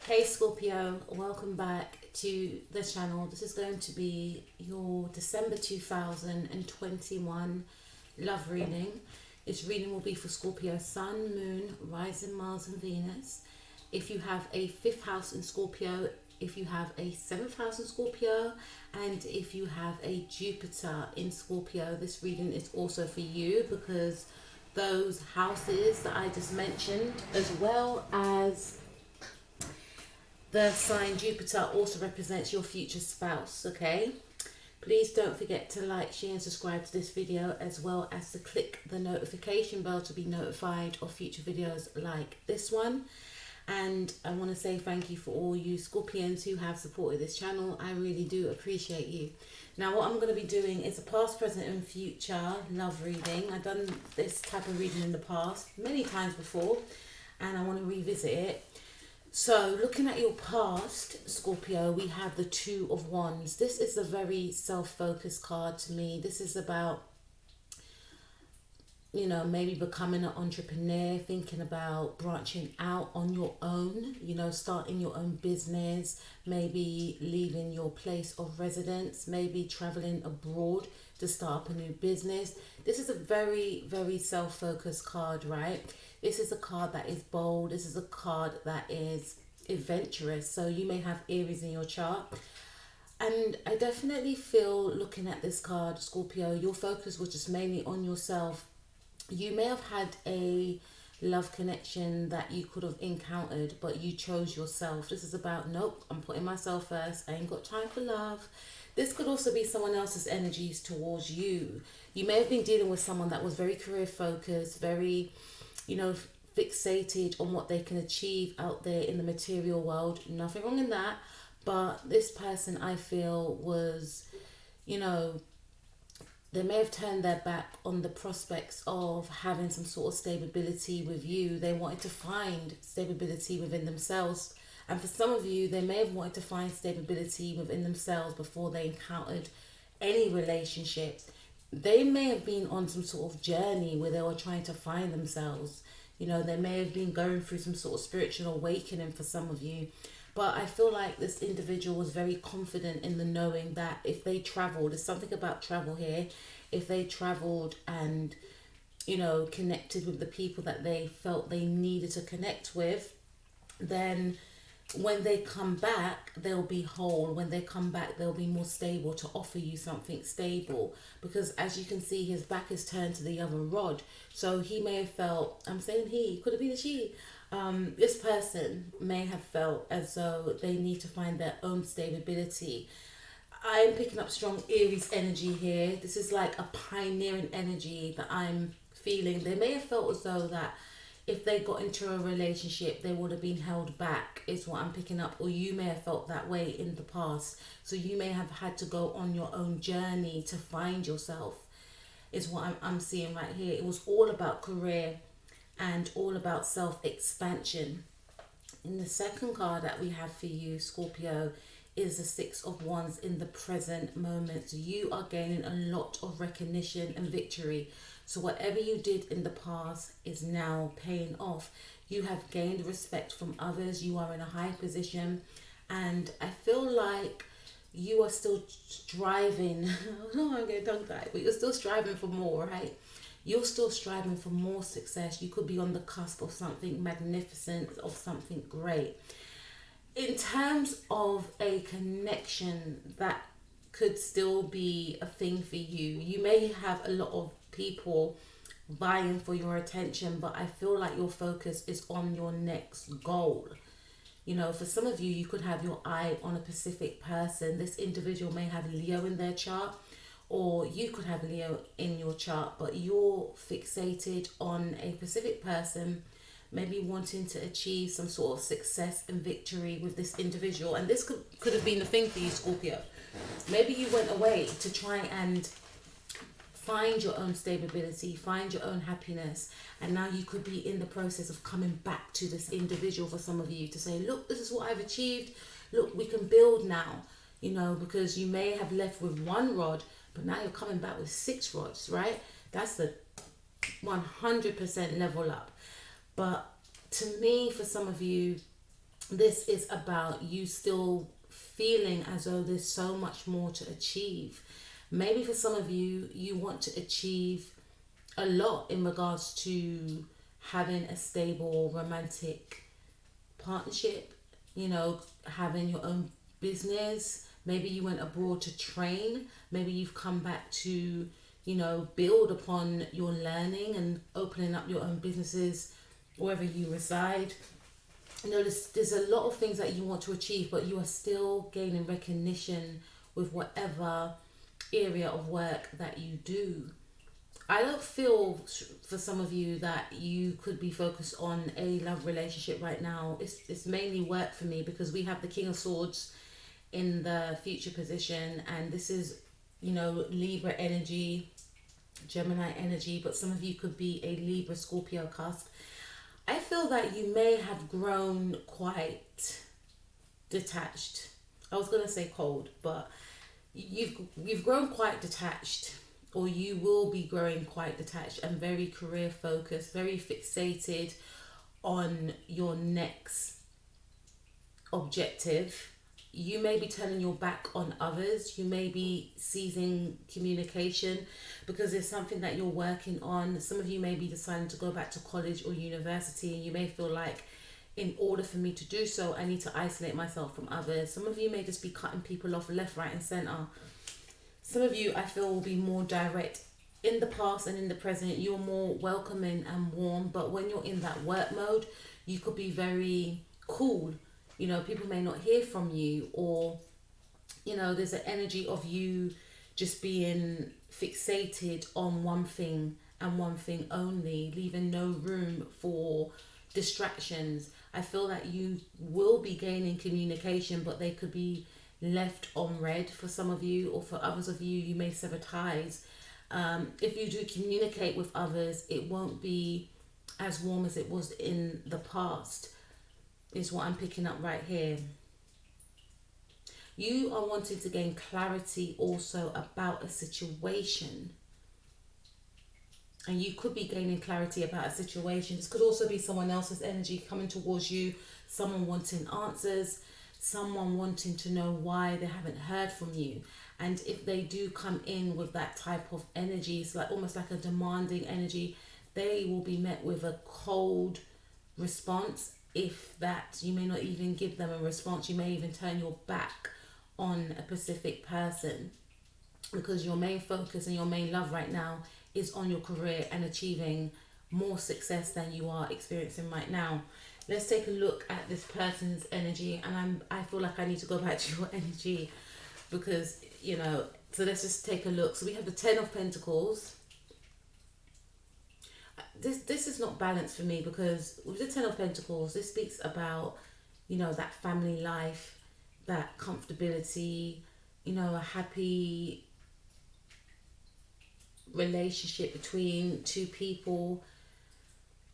Hey Scorpio, welcome back to the channel. This is going to be your December 2021 love reading. This reading will be for Scorpio Sun, Moon, Rising, Mars and Venus. If you have a 5th house in Scorpio, if you have a 7th house in Scorpio, and if you have a Jupiter in Scorpio, this reading is also for you because those houses that I just mentioned, as well as the sign Jupiter, also represents your future spouse, okay? Please don't forget to like, share and subscribe to this video, as well as to click the notification bell to be notified of future videos like this one. And I want to say thank you for all you Scorpions who have supported this channel. I really do appreciate you. Now what I'm going to be doing is a past, present and future love reading. I've done this type of reading in the past many times before and I want to revisit it. So looking at your past, Scorpio, we have the Two of Wands. This is a very self-focused card to me. This is about, you know, maybe becoming an entrepreneur, thinking about branching out on your own, you know, starting your own business, maybe leaving your place of residence, maybe traveling abroad to start up a new business. This is a very, very self-focused card, right? This is a card that is bold. This is a card that is adventurous. So you may have Aries in your chart. And I definitely feel, looking at this card, Scorpio, your focus was just mainly on yourself. You may have had a love connection that you could have encountered, but you chose yourself. This is about, nope, I'm putting myself first. I ain't got time for love. This could also be someone else's energies towards you. You may have been dealing with someone that was very career focused, very, you know, fixated on what they can achieve out there in the material world. Nothing wrong in that. But this person, I feel, was, you know, they may have turned their back on the prospects of having some sort of stability with you. They wanted to find stability within themselves. And for some of you, they may have wanted to find stability within themselves before they encountered any relationship. They may have been on some sort of journey where they were trying to find themselves. You know, they may have been going through some sort of spiritual awakening for some of you. But I feel like this individual was very confident in the knowing that if they traveled, there's something about travel here, if they traveled and, you know, connected with the people that they felt they needed to connect with, then when they come back, they'll be whole. When they come back, they'll be more stable to offer you something stable. Because as you can see, his back is turned to the other rod. So he may have felt, I'm saying he, could have been a she. This person may have felt as though they need to find their own stability. I'm picking up strong Aries energy here. This is like a pioneering energy that I'm feeling. They may have felt as though that if they got into a relationship, they would have been held back, is what I'm picking up. Or you may have felt that way in the past. So you may have had to go on your own journey to find yourself, is what I'm seeing right here. It was all about career and all about self-expansion. In the second card that we have for you, Scorpio, is the Six of Wands in the present moment. So you are gaining a lot of recognition and victory. So whatever you did in the past is now paying off. You have gained respect from others. You are in a high position. And I feel like you are still striving. Oh, I'm getting tongue-tied. But you're still striving for more, right? You're still striving for more success. You could be on the cusp of something magnificent, of something great. In terms of a connection that could still be a thing for you, you may have a lot of people vying for your attention, but I feel like your focus is on your next goal. You know, for some of you, you could have your eye on a specific person. This individual may have Leo in their chart, or you could have Leo in your chart, but you're fixated on a specific person, maybe wanting to achieve some sort of success and victory with this individual. And this could have been the thing for you, Scorpio. Maybe you went away to try and find your own stability, find your own happiness, and now you could be in the process of coming back to this individual for some of you to say, look, this is what I've achieved. Look, we can build now, you know, because you may have left with one rod, but now you're coming back with 6 rods, right? That's the 100% level up. But to me, for some of you, this is about you still feeling as though there's so much more to achieve. Maybe for some of you, you want to achieve a lot in regards to having a stable romantic partnership, you know, having your own business. Maybe you went abroad to train. Maybe you've come back to, you know, build upon your learning and opening up your own businesses wherever you reside. You know, there's a lot of things that you want to achieve, but you are still gaining recognition with whatever area of work that you do. I don't feel for some of you that you could be focused on a love relationship right now. It's mainly work for me, because we have the King of Swords in the future position, and this is, you know, Libra energy, Gemini energy, but some of you could be a Libra Scorpio cusp. I feel that you may have grown quite detached. I was gonna say cold, but you've grown quite detached, or you will be growing quite detached and very career focused, very fixated on your next objective. You may be turning your back on others. You may be ceasing communication because there's something that you're working on. Some of you may be deciding to go back to college or university, and you may feel like, in order for me to do so, I need to isolate myself from others. Some of you may just be cutting people off left, right, and center. Some of you, I feel, will be more direct. In the past and in the present, you're more welcoming and warm, but when you're in that work mode, you could be very cool. You know, people may not hear from you, or, you know, there's an energy of you just being fixated on one thing and one thing only, leaving no room for distractions. I feel that you will be gaining communication, but they could be left on red for some of you, or for others of you, you may sever ties. If you do communicate with others, it won't be as warm as it was in the past, is what I'm picking up right here. You are wanting to gain clarity also about a situation. And you could be gaining clarity about a situation. This could also be someone else's energy coming towards you, someone wanting answers, someone wanting to know why they haven't heard from you. And if they do come in with that type of energy, it's like almost like a demanding energy, they will be met with a cold response. If that, you may not even give them a response. You may even turn your back on a specific person, because your main focus and your main love right now is on your career and achieving more success than you are experiencing right now. Let's take a look at this person's energy, and I feel like I need to go back to your energy, because, you know, so let's just take a look. So we have the Ten of Pentacles. This is not balanced for me, because with the Ten of Pentacles, this speaks about, you know, that family life, that comfortability, you know, a happy relationship between two people,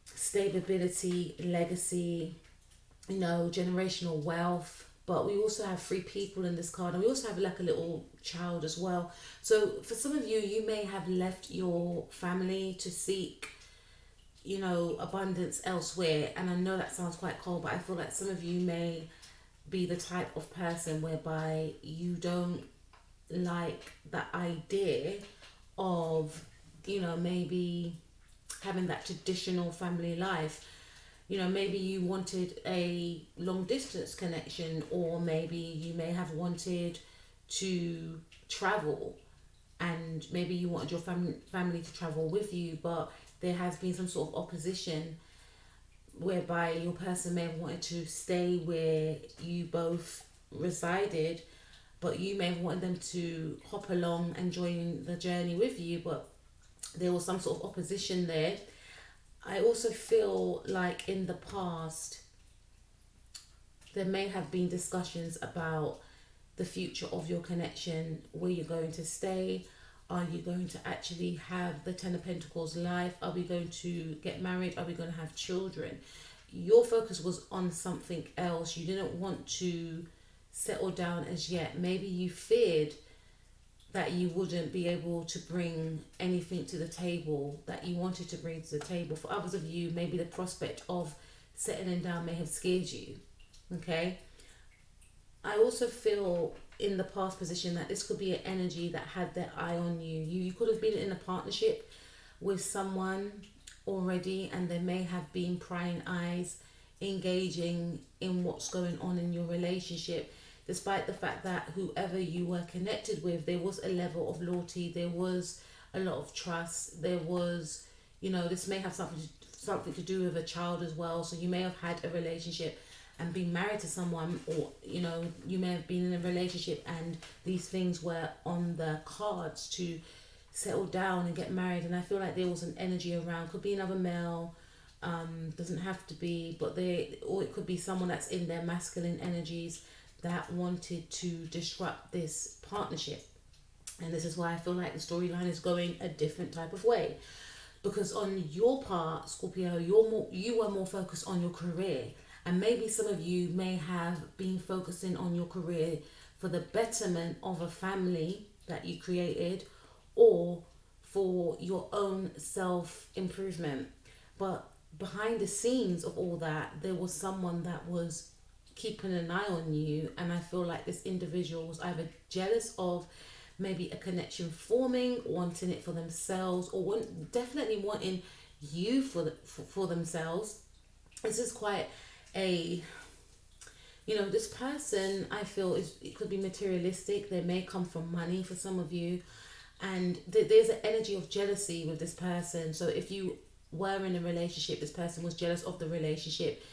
stability, legacy, you know, generational wealth. But we also have 3 people in this card, and we also have like a little child as well. So for some of you, you may have left your family to seek, you know, abundance elsewhere. And I know that sounds quite cold, but I feel like some of you may be the type of person whereby you don't like the idea of, you know, maybe having that traditional family life. You know, maybe you wanted a long distance connection, or maybe you may have wanted to travel, and maybe you wanted your family to travel with you, but there has been some sort of opposition whereby your person may have wanted to stay where you both resided, but you may have wanted them to hop along and join the journey with you, but there was some sort of opposition there. I also feel like in the past, there may have been discussions about the future of your connection, where you're going to stay. Are you going to actually have the Ten of Pentacles life? Are we going to get married? Are we going to have children? Your focus was on something else. You didn't want to settle down as yet. Maybe you feared that you wouldn't be able to bring anything to the table that you wanted to bring to the table. For others of you, maybe the prospect of settling down may have scared you. Okay. I also feel in the past position that this could be an energy that had their eye on you. You could have been in a partnership with someone already, and there may have been prying eyes engaging in what's going on in your relationship, despite the fact that whoever you were connected with, there was a level of loyalty, there was a lot of trust, there was, this may have something to do with a child as well. So you may have had a relationship and been married to someone, or you may have been in a relationship and these things were on the cards to settle down and get married. And I feel like there was an energy around, could be another male, doesn't have to be, or it could be someone that's in their masculine energies that wanted to disrupt this partnership. And this is why I feel like the storyline is going a different type of way, because on your part, Scorpio, you were more focused on your career, and maybe some of you may have been focusing on your career for the betterment of a family that you created, or for your own self-improvement. But behind the scenes of all that, there was someone that was keeping an eye on you. And I feel like this individual was either jealous of maybe a connection forming, wanting it for themselves, or definitely wanting you for themselves. This is quite a, this person, I feel, it could be materialistic. They may come from money for some of you. And there's an energy of jealousy with this person. So if you were in a relationship, this person was jealous of the relationship,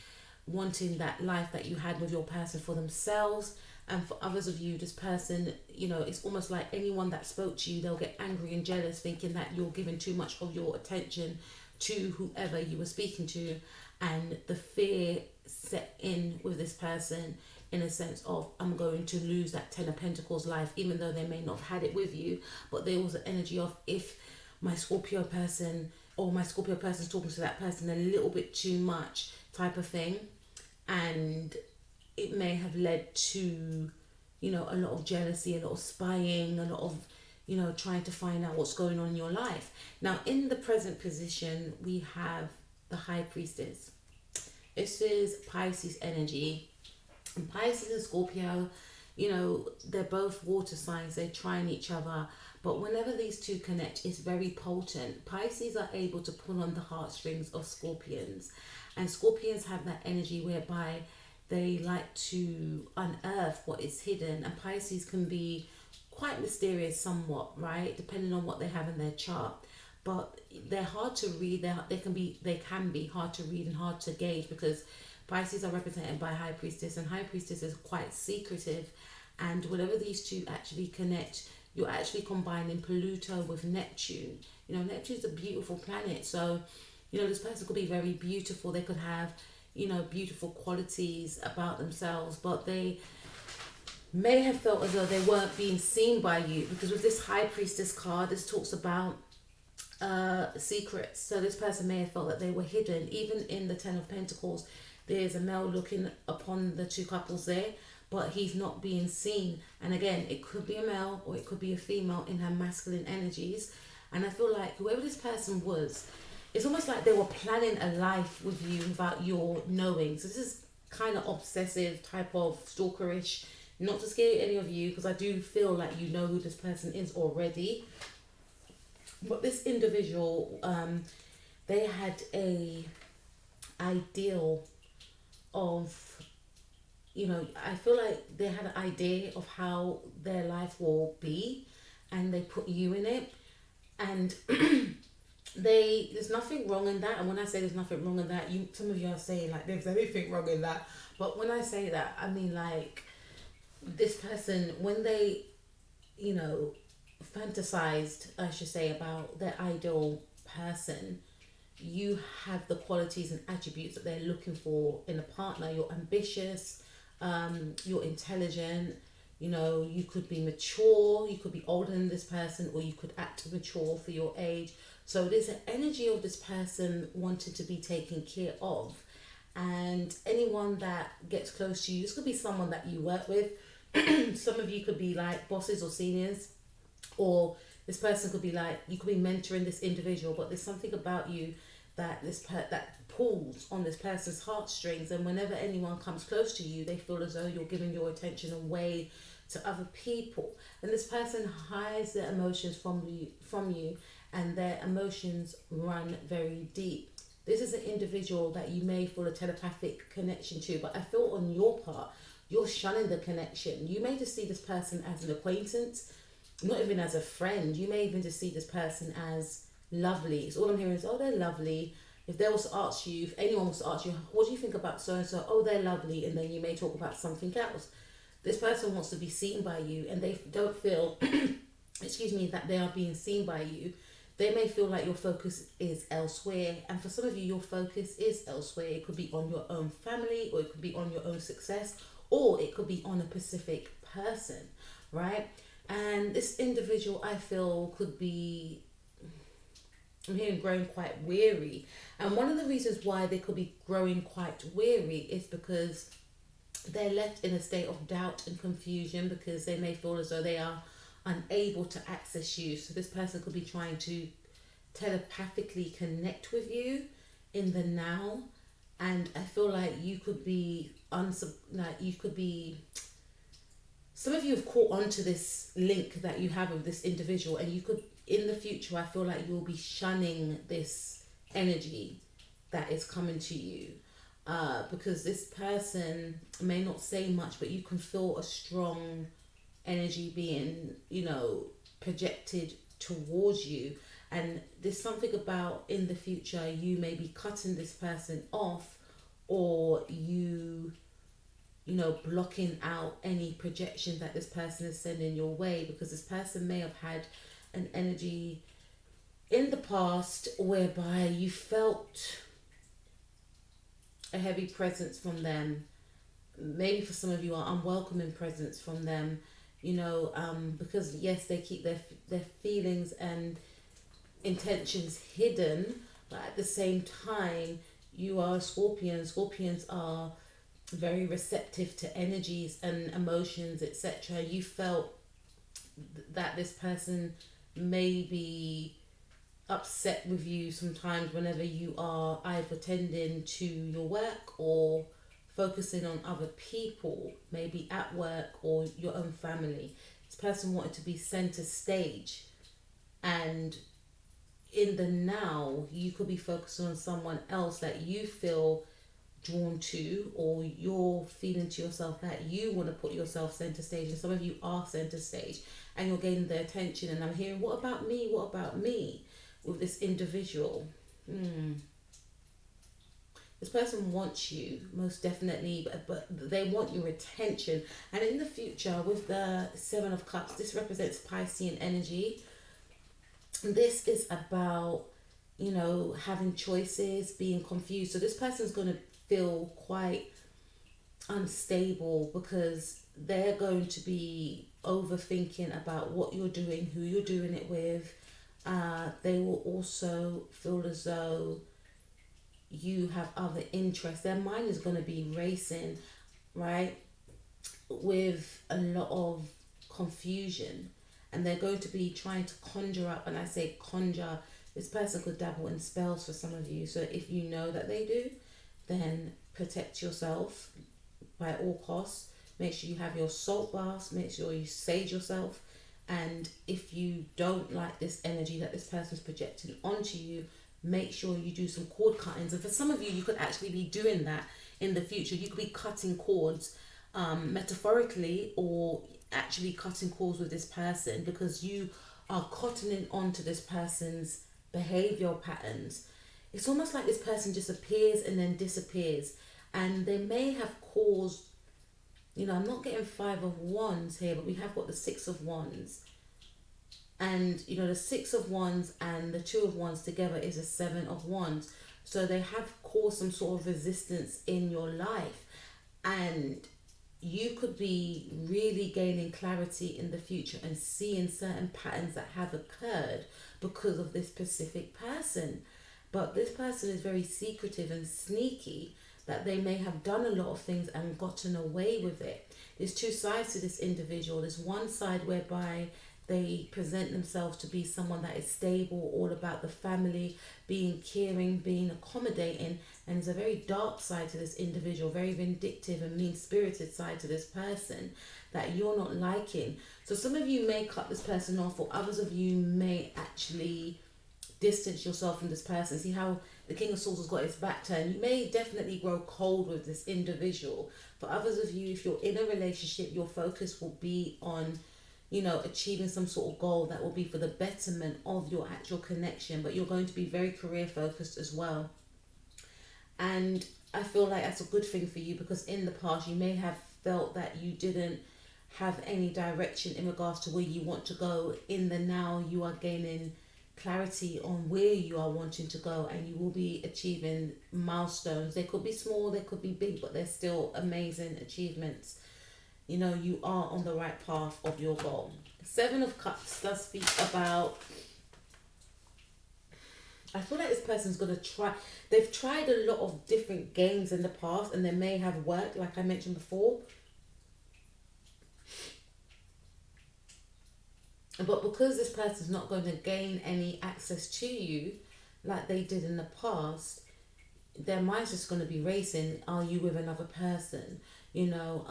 wanting that life that you had with your person for themselves. And for others of you, this person, it's almost like anyone that spoke to you, they'll get angry and jealous, thinking that you're giving too much of your attention to whoever you were speaking to. And the fear set in with this person, in a sense of, I'm going to lose that Ten of Pentacles life, even though they may not have had it with you. But there was an energy of, if my Scorpio person or my Scorpio person is talking to that person a little bit too much type of thing. And it may have led to, a lot of jealousy, a lot of spying, a lot of, trying to find out what's going on in your life. Now, in the present position, we have the High Priestess. This is Pisces energy. And Pisces and Scorpio, they're both water signs. They trine each other. But whenever these two connect, it's very potent. Pisces are able to pull on the heartstrings of Scorpions. And Scorpions have that energy whereby they like to unearth what is hidden. And Pisces can be quite mysterious somewhat, right? Depending on what they have in their chart. But they're hard to read. They can be hard to read and hard to gauge, because Pisces are represented by High Priestess, and High Priestess is quite secretive. And whenever these two actually connect, you're actually combining Pluto with Neptune. Neptune's a beautiful planet. So, this person could be very beautiful. They could have, beautiful qualities about themselves, but they may have felt as though they weren't being seen by you, because with this High Priestess card, this talks about secrets. So this person may have felt that they were hidden. Even in the Ten of Pentacles, there's a male looking upon the two couples there, but he's not being seen. And again, it could be a male or it could be a female in her masculine energies. And I feel like whoever this person was, it's almost like they were planning a life with you without your knowing. So this is kind of obsessive type of stalkerish. Not to scare any of you, because I do feel like you know who this person is already. But this individual, they had a ideal of, I feel like they had an idea of how their life will be, and they put you in it. And there's nothing wrong in that. And when I say there's nothing wrong in that, some of you are saying like there's anything wrong in that. But when I say that, I mean like this person, when they, fantasized, I should say, about their ideal person, you have the qualities and attributes that they're looking for in a partner. You're ambitious, you're intelligent, you could be mature, you could be older than this person, or you could act mature for your age. So there's an energy of this person wanting to be taken care of. And anyone that gets close to you, this could be someone that you work with. Some of you could be like bosses or seniors, or this person could be like, you could be mentoring this individual, but there's something about you that that pulls on this person's heartstrings, and whenever anyone comes close to you, they feel as though you're giving your attention away to other people. And this person hides their emotions from you, and their emotions run very deep. This is an individual that you may feel a telepathic connection to, but I feel on your part, you're shunning the connection. You may just see this person as an acquaintance, not even as a friend. You may even just see this person as lovely. So all I'm hearing is, oh, they're lovely. If they was to ask you, if anyone was to ask you, what do you think about so-and-so? Oh, they're lovely. And then you may talk about something else. This person wants to be seen by you, and they don't feel, excuse me, that they are being seen by you. They may feel like your focus is elsewhere. And for some of you, your focus is elsewhere. It could be on your own family, or it could be on your own success, or it could be on a specific person, right? And this individual, I feel, could be, I'm hearing, growing quite weary. And one of the reasons why they could be growing quite weary is because they're left in a state of doubt and confusion, because they may feel as though they are unable to access you. So this person could be trying to telepathically connect with you in the now, and I feel like you could be some of you have caught on to this link that you have with this individual, and you could, in the future, I feel like you'll be shunning this energy that is coming to you, because this person may not say much, but you can feel a strong energy being, projected towards you. And there's something about, in the future, you may be cutting this person off, or blocking out any projection that this person is sending your way, because this person may have had an energy in the past whereby you felt a heavy presence from them. Maybe for some of you, are unwelcoming presence from them, because yes, they keep their feelings and intentions hidden, but at the same time, you are a Scorpion. Scorpions are very receptive to energies and emotions, etc. You felt that this person may be upset with you sometimes whenever you are either tending to your work or focusing on other people, maybe at work or your own family. This person wanted to be center stage, and in the now, you could be focusing on someone else that you feel drawn to, or you're feeling to yourself that you want to put yourself center stage, and some of you are center stage and you're gaining their attention. And I'm hearing, what about me with this individual? This person wants you, most definitely, but they want your attention. And in the future, with the Seven of Cups, this represents Piscean energy. This is about, having choices, being confused. So this person's going to feel quite unstable, because they're going to be overthinking about what you're doing, who you're doing it with. They will also feel as though you have other interests. Their mind is going to be racing, right, with a lot of confusion, and they're going to be trying to conjure up. And I say conjure, this person could dabble in spells for some of you. So if you know that they do, then protect yourself by all costs. Make sure you have your salt baths, make sure you sage yourself. And if you don't like this energy that this person's projecting onto you, make sure you do some cord cuttings. And for some of you, you could actually be doing that in the future. You could be cutting cords metaphorically, or actually cutting cords with this person, because you are cottoning onto this person's behavioral patterns. It's almost like this person just appears and then disappears, and they may have caused, I'm not getting Five of Wands here, but we have got the Six of Wands. And, the Six of Wands and the Two of Wands together is a Seven of Wands. So they have caused some sort of resistance in your life. And you could be really gaining clarity in the future and seeing certain patterns that have occurred because of this specific person. But this person is very secretive and sneaky, that they may have done a lot of things and gotten away with it. There's two sides to this individual. There's one side whereby they present themselves to be someone that is stable, all about the family, being caring, being accommodating. And there's a very dark side to this individual, very vindictive and mean-spirited side to this person that you're not liking. So some of you may cut this person off, or others of you may actually distance yourself from this person. See how the King of Swords has got his back turned. You may definitely grow cold with this individual. For others of you, if you're in a relationship, your focus will be on, you know, achieving some sort of goal that will be for the betterment of your actual connection. But you're going to be very career focused as well. And I feel like that's a good thing for you, because in the past you may have felt that you didn't have any direction in regards to where you want to go. In the now, you are gaining clarity on where you are wanting to go, and you will be achieving milestones. They could be small, they could be big, but they're still amazing achievements. You know, you are on the right path of your goal. Seven of Cups does speak about, I feel like this person's going to try, they've tried a lot of different games in the past, and they may have worked, like I mentioned before. But because this person's not going to gain any access to you like they did in the past, their mind's just going to be racing. Are you with another person? You know,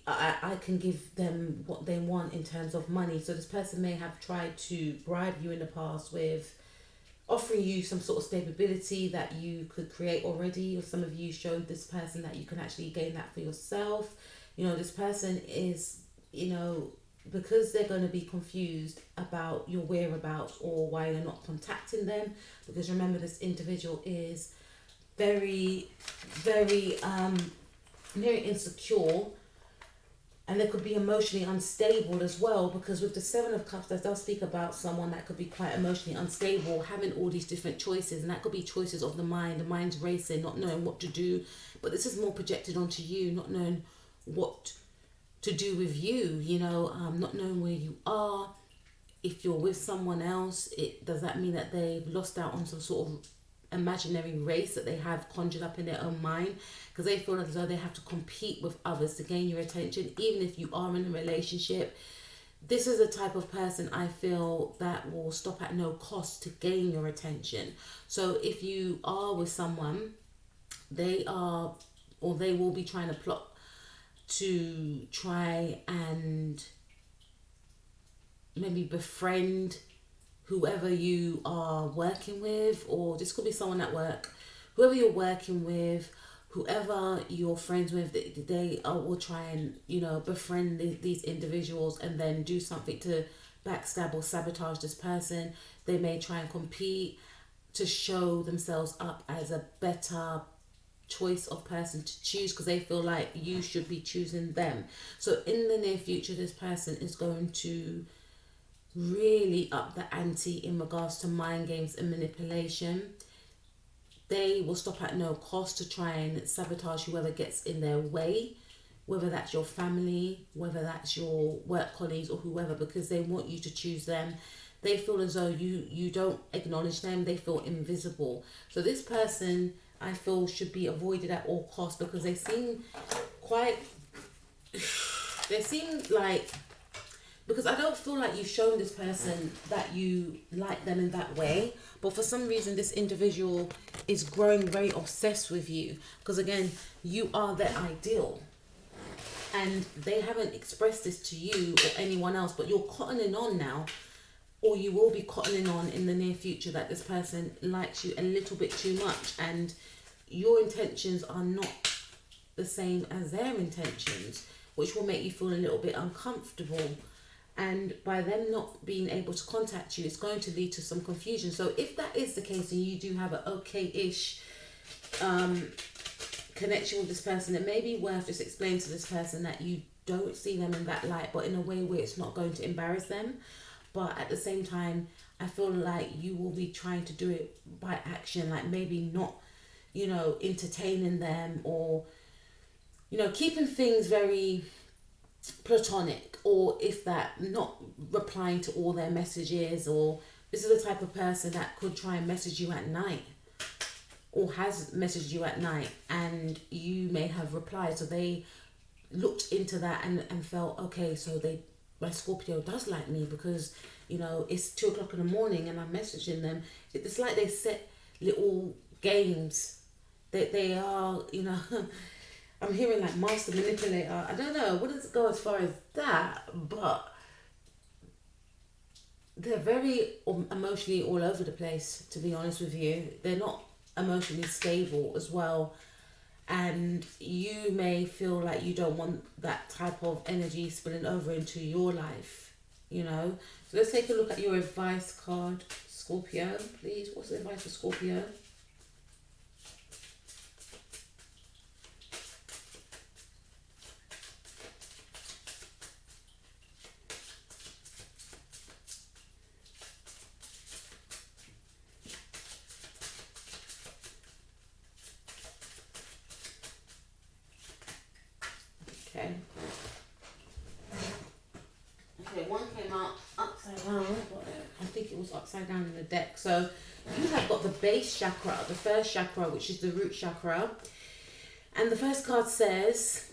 I can give them what they want in terms of money. So this person may have tried to bribe you in the past with offering you some sort of stability that you could create already, or some of you showed this person that you can actually gain that for yourself. You know, this person is, you know, because they're going to be confused about your whereabouts or why you're not contacting them, because remember, this individual is very insecure, and they could be emotionally unstable as well, because with the Seven of Cups, that does speak about someone that could be quite emotionally unstable, having all these different choices, and that could be choices of the mind. The mind's racing, not knowing what to do, but this is more projected onto you, not knowing what to do with you, you know, not knowing where you are. If you're with someone else, does that mean that they've lost out on some sort of imaginary race that they have conjured up in their own mind, because they feel as though they have to compete with others to gain your attention, even if you are in a relationship. This is the type of person I feel that will stop at no cost to gain your attention. So if you are with someone, they will be trying to plot to try and maybe befriend whoever you are working with, or this could be someone at work, whoever you're working with, whoever you're friends with, they will try and, you know, befriend these individuals and then do something to backstab or sabotage this person. They may try and compete to show themselves up as a better choice of person to choose, because they feel like you should be choosing them. So in the near future, this person is going to really up the ante in regards to mind games and manipulation. They will stop at no cost to try and sabotage whoever gets in their way, whether that's your family, whether that's your work colleagues or whoever, because they want you to choose them. They feel as though you don't acknowledge them. They feel invisible. So this person, I feel, should be avoided at all costs, because they seem like, because I don't feel like you've shown this person that you like them in that way, but for some reason this individual is growing very obsessed with you, because again, you are their ideal, and they haven't expressed this to you or anyone else, but you're cottoning on now, or you will be cottoning on in the near future, that this person likes you a little bit too much, and your intentions are not the same as their intentions, which will make you feel a little bit uncomfortable. And by them not being able to contact you, it's going to lead to some confusion. So if that is the case, and you do have an okay-ish connection with this person, it may be worth just explaining to this person that you don't see them in that light, but in a way where it's not going to embarrass them. But at the same time, I feel like you will be trying to do it by action, like maybe not, you know, entertaining them, or, you know, keeping things very platonic, or if that, not replying to all their messages. Or this is the type of person that could try and message you at night, or has messaged you at night, and you may have replied. So they looked into that and felt, okay, so my Scorpio does like me, because, you know, it's 2 o'clock in the morning and I'm messaging them. It's like they set little games they are, you know, I'm hearing like master manipulator. I don't know, I wouldn't go as far as that, but they're very emotionally all over the place, to be honest with you. They're not emotionally stable as well. And you may feel like you don't want that type of energy spilling over into your life, you know. So let's take a look at your advice card, Scorpio, please. What's the advice for Scorpio? Okay. Okay, one came out upside down, but I think it was upside down in the deck. So you have got the base chakra, the first chakra, which is the root chakra. And the first card says,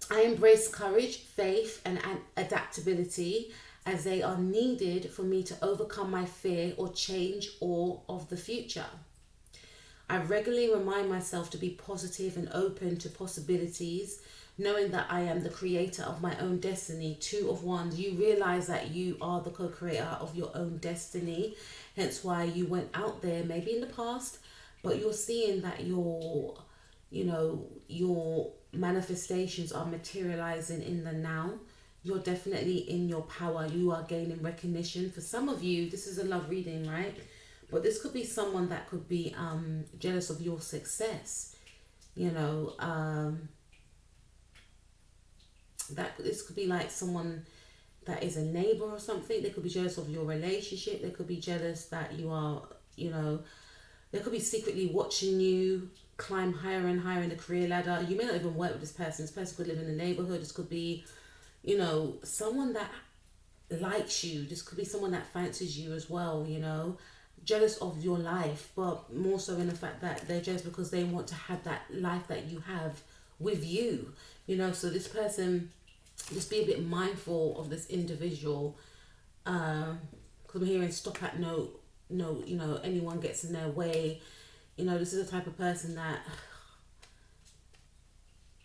I embrace courage, faith, and adaptability as they are needed for me to overcome my fear or change awe of the future. I regularly remind myself to be positive and open to possibilities, knowing that I am the creator of my own destiny. Two of Wands, you realize that you are the co-creator of your own destiny, hence why you went out there maybe in the past, but you're seeing that your, you know, your manifestations are materializing in the now. You're definitely in your power. You are gaining recognition. For some of you, this is a love reading, right? But this could be someone that could be jealous of your success, you know. That this could be like someone that is a neighbor or something. They could be jealous of your relationship. They could be jealous that you are, you know, they could be secretly watching you climb higher and higher in the career ladder. You may not even work with this person. This person could live in the neighborhood. This could be, you know, someone that likes you. This could be someone that fancies you as well, you know. Jealous of your life, but more so in the fact that they're jealous because they want to have that life that you have with you, you know. So this person, just be a bit mindful of this individual, because I'm hearing stop at no, you know, anyone gets in their way. You know, this is the type of person that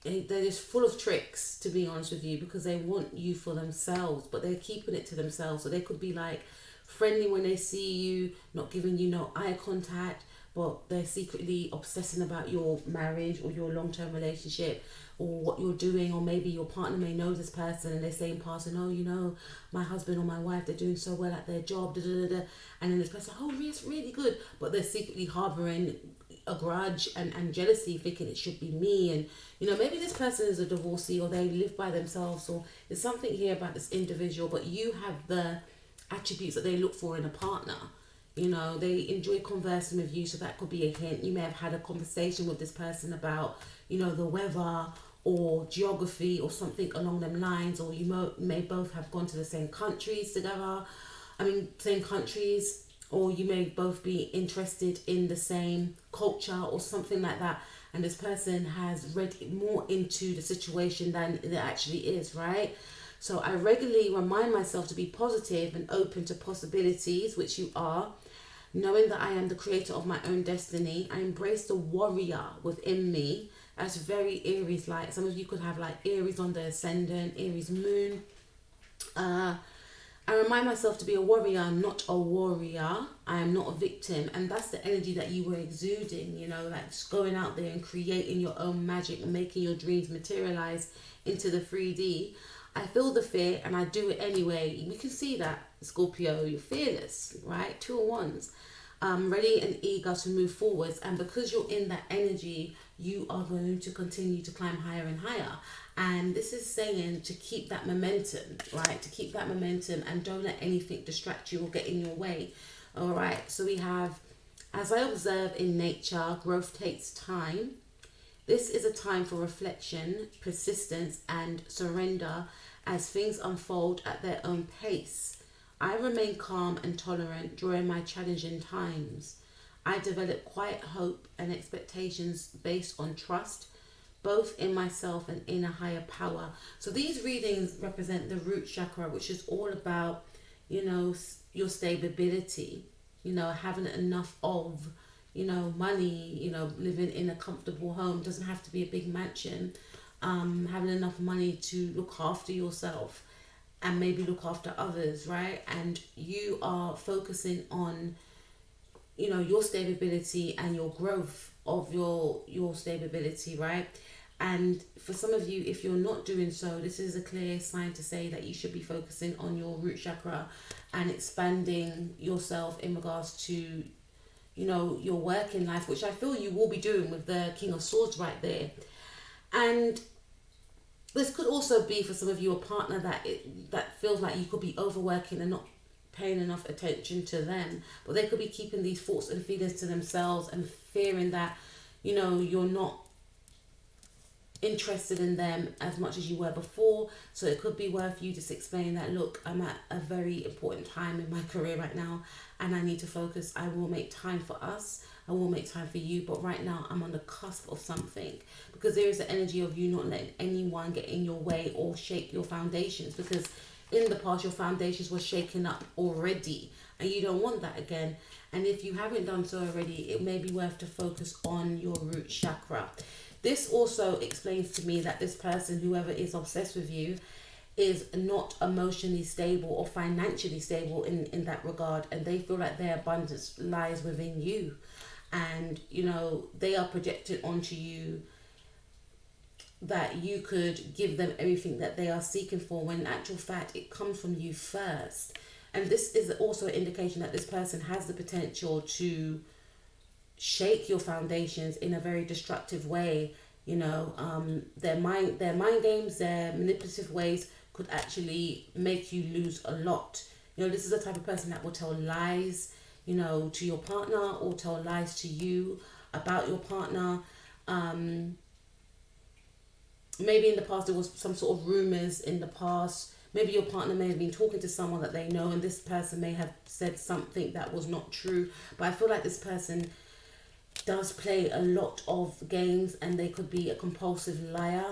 they're just full of tricks, to be honest with you, because they want you for themselves, but they're keeping it to themselves. So they could be like friendly when they see you, not giving you no eye contact, but they're secretly obsessing about your marriage or your long-term relationship or what you're doing. Or maybe your partner may know this person and they say in passing, oh, you know, my husband or my wife, they're doing so well at their job, da, da, da, da. And then this person, oh, it's really good, but they're secretly harboring a grudge and jealousy, thinking it should be me. And, you know, maybe this person is a divorcee or they live by themselves, or there's something here about this individual, but you have the attributes that they look for in a partner. You know, they enjoy conversing with you, so that could be a hint. You may have had a conversation with this person about, you know, the weather or geography or something along them lines, or you may both have gone to the same countries together. Same countries, or you may both be interested in the same culture or something like that. And this person has read more into the situation than it actually is, right? So I regularly remind myself to be positive and open to possibilities, which you are, knowing that I am the creator of my own destiny. I embrace the warrior within me. That's very Aries like. Some of you could have like Aries on the ascendant, Aries moon. I remind myself to be a warrior, not a warrior. I am not a victim. And that's the energy that you were exuding, you know, like just going out there and creating your own magic and making your dreams materialize into the 3D. I feel the fear and I do it anyway. We can see that, Scorpio, you're fearless, right? 2 of Wands. Ready and eager to move forwards. And because you're in that energy, you are going to continue to climb higher and higher. And this is saying to keep that momentum, right? To keep that momentum and don't let anything distract you or get in your way. All right. So we have, as I observe in nature, growth takes time. This is a time for reflection, persistence, and surrender as things unfold at their own pace. I remain calm and tolerant during my challenging times. I develop quiet hope and expectations based on trust, both in myself and in a higher power. So these readings represent the root chakra, which is all about, you know, your stability, you know, having enough of, money, living in a comfortable home. Doesn't have to be a big mansion. Having enough money to look after yourself and maybe look after others, right? And you are focusing on, your stability and your growth of your stability, right? And for some of you, if you're not doing so, this is a clear sign to say that you should be focusing on your root chakra and expanding yourself in regards to, your work in life, which I feel you will be doing with the King of Swords right there. And this could also be for some of you a partner that feels like you could be overworking and not paying enough attention to them, but they could be keeping these thoughts and feelings to themselves and fearing that, you're not interested in them as much as you were before. So it could be worth you just explaining that, look, I'm at a very important time in my career right now and I need to focus. I will make time for us, I will make time for you, but right now I'm on the cusp of something, because there is the energy of you not letting anyone get in your way or shake your foundations, because in the past your foundations were shaken up already and you don't want that again. And if you haven't done so already, it may be worth to focus on your root chakra. This also explains to me that this person, whoever is obsessed with you, is not emotionally stable or financially stable in that regard, and they feel like their abundance lies within you, and they are projected onto you that you could give them everything that they are seeking for, when in actual fact it comes from you first. And this is also an indication that this person has the potential to shake your foundations in a very destructive way. Their mind games, their manipulative ways could actually make you lose a lot. This is the type of person that will tell lies, to your partner, or tell lies to you about your partner. Maybe in the past there was some sort of rumors in the past. Maybe your partner may have been talking to someone that they know and this person may have said something that was not true. But I feel like this person does play a lot of games, and they could be a compulsive liar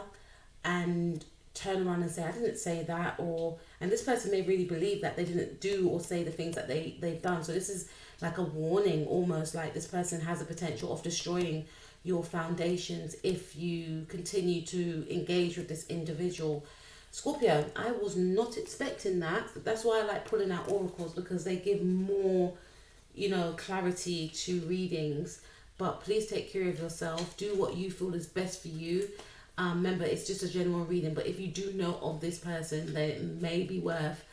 and turn around and say, I didn't say that, and this person may really believe that they didn't do or say the things that they've done. So this is like a warning, almost like this person has a potential of destroying your foundations if you continue to engage with this individual. Scorpio, I was not expecting that. That's why I like pulling out oracles, because they give more, clarity to readings. But please take care of yourself. Do what you feel is best for you. Remember, it's just a general reading. But if you do know of this person, then it may be worth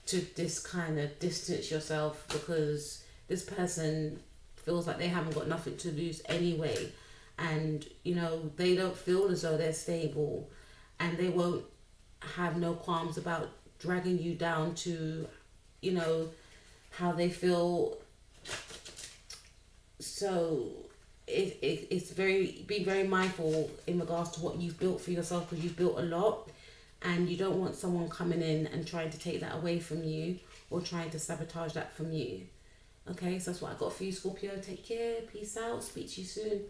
to just kind of distance yourself, because this person feels like they haven't got nothing to lose anyway. And, they don't feel as though they're stable. And they won't have no qualms about dragging you down to, how they feel. So it's be very mindful in regards to what you've built for yourself, because you've built a lot, and you don't want someone coming in and trying to take that away from you or trying to sabotage that from you. Okay, so that's what I got for you, Scorpio. Take care, peace out, speak to you soon.